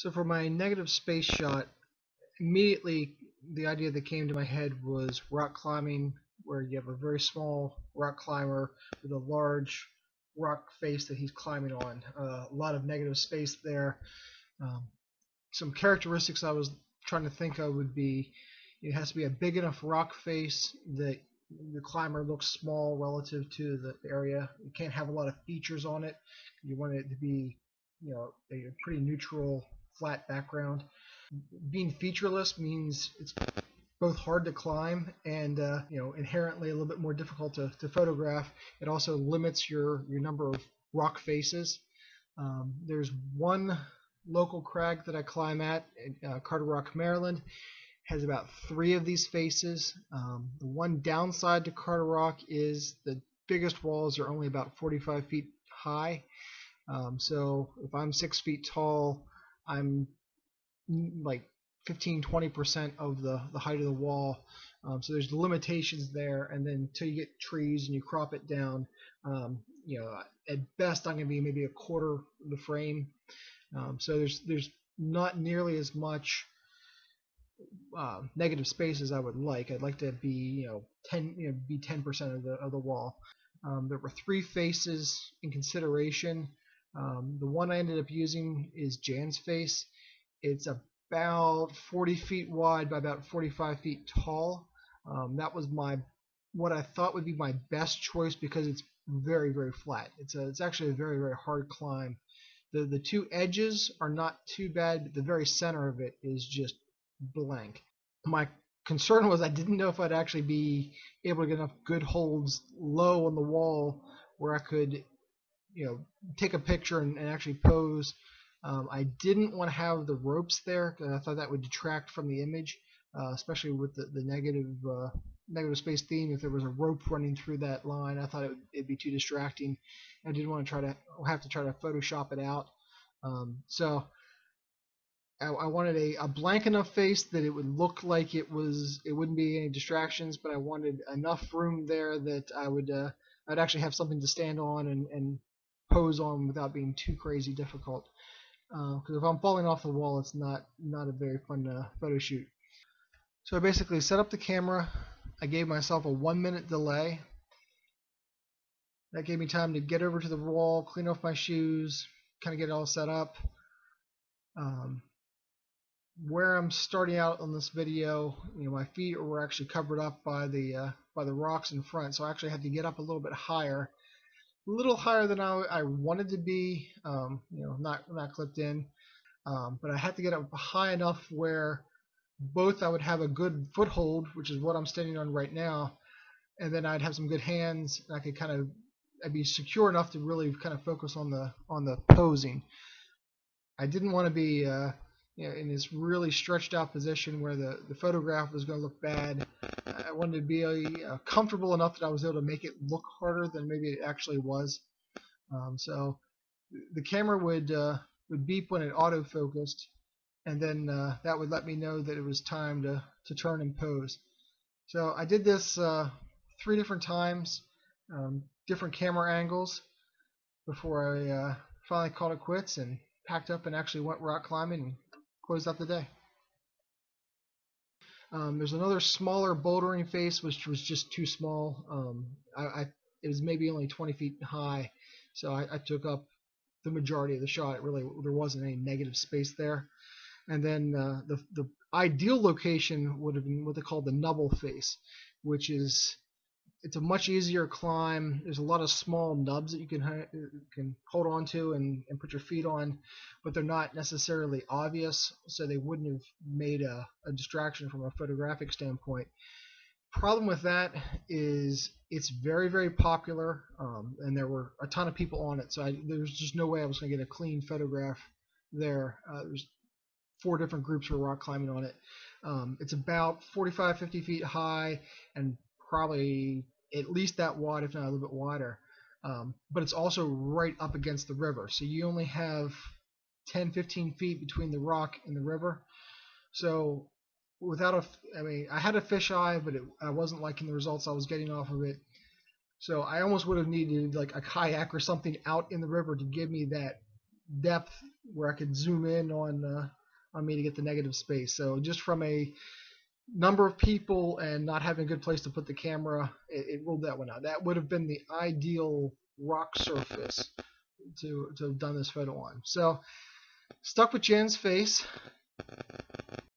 So for my negative space shot, immediately the idea that came to my head was rock climbing, where you have a very small rock climber with a large rock face that he's climbing on. A lot of negative space there. Um, some characteristics I was trying to think of would be it has to be a big enough rock face that the climber looks small relative to the area. You can't have a lot of features on it. You want it to be, a pretty neutral, flat background. Being featureless means it's both hard to climb and inherently a little bit more difficult to photograph. It also limits your number of rock faces. There's one local crag that I climb at Carter Rock, Maryland, has about 3 of these faces. The one downside to Carter Rock is the biggest walls are only about 45 feet high. So if I'm 6 feet tall, I'm like 15-20% of the height of the wall. So there's limitations there, and then until you get trees and you crop it down, at best I'm going to be maybe a quarter of the frame. So there's not nearly as much negative space as I would like. I'd like to be 10% of the wall. There were 3 faces in consideration. The one I ended up using is Jan's face. It's about 40 feet wide by about 45 feet tall. That was what I thought would be my best choice because it's very, very flat. It's actually a very, very hard climb. The 2 edges are not too bad, but the very center of it is just blank. My concern was I didn't know if I'd actually be able to get enough good holds low on the wall where I could take a picture and actually pose. I didn't want to have the ropes there because I thought that would detract from the image, especially with the negative space theme. If there was a rope running through that line, I thought it'd be too distracting. I didn't want to have to try to Photoshop it out. So I wanted a blank enough face that it would look like it wouldn't be any distractions, but I wanted enough room there that I'd actually have something to stand on and pose on without being too crazy difficult. Because if I'm falling off the wall, it's not a very fun photo shoot. So I basically set up the camera. I gave myself a 1-minute delay. That gave me time to get over to the wall, clean off my shoes, kind of get it all set up. Where I'm starting out on this video, my feet were actually covered up by the rocks in front, so I actually had to get up a little bit higher, a little higher than I wanted to be. Not clipped in, but I had to get up high enough where both I would have a good foothold, which is what I'm standing on right now, and then I'd have some good hands, and I could I'd be secure enough to really kind of focus on the posing. I didn't want to be in this really stretched out position where the photograph was going to look bad. I wanted to be comfortable enough that I was able to make it look harder than maybe it actually was. So the camera would beep when it autofocused, and then that would let me know that it was time to turn and pose. So I did this 3 different times, different camera angles, before I finally called it quits and packed up and actually went rock climbing and closed out the day. There's another smaller bouldering face which was just too small. It was maybe only 20 feet high, so I took up the majority of the shot. There wasn't any negative space there. And then the ideal location would have been what they call the nubble face, which is it's a much easier climb. There's a lot of small nubs that you can hold on to and put your feet on, but they're not necessarily obvious, so they wouldn't have made a distraction from a photographic standpoint. Problem with that is it's very, very popular, and there were a ton of people on it, so there's just no way I was going to get a clean photograph there. There's 4 different groups were rock climbing on it. It's about 45-50 feet high and probably at least that wide, if not a little bit wider. But it's also right up against the river, so you only have 10-15 feet between the rock and the river. So I had a fisheye, but I wasn't liking the results I was getting off of it. So I almost would have needed like a kayak or something out in the river to give me that depth where I could zoom in on me to get the negative space. So just from a number of people and not having a good place to put the camera, it ruled that one out. That would have been the ideal rock surface to have done this photo on. So stuck with Jan's face.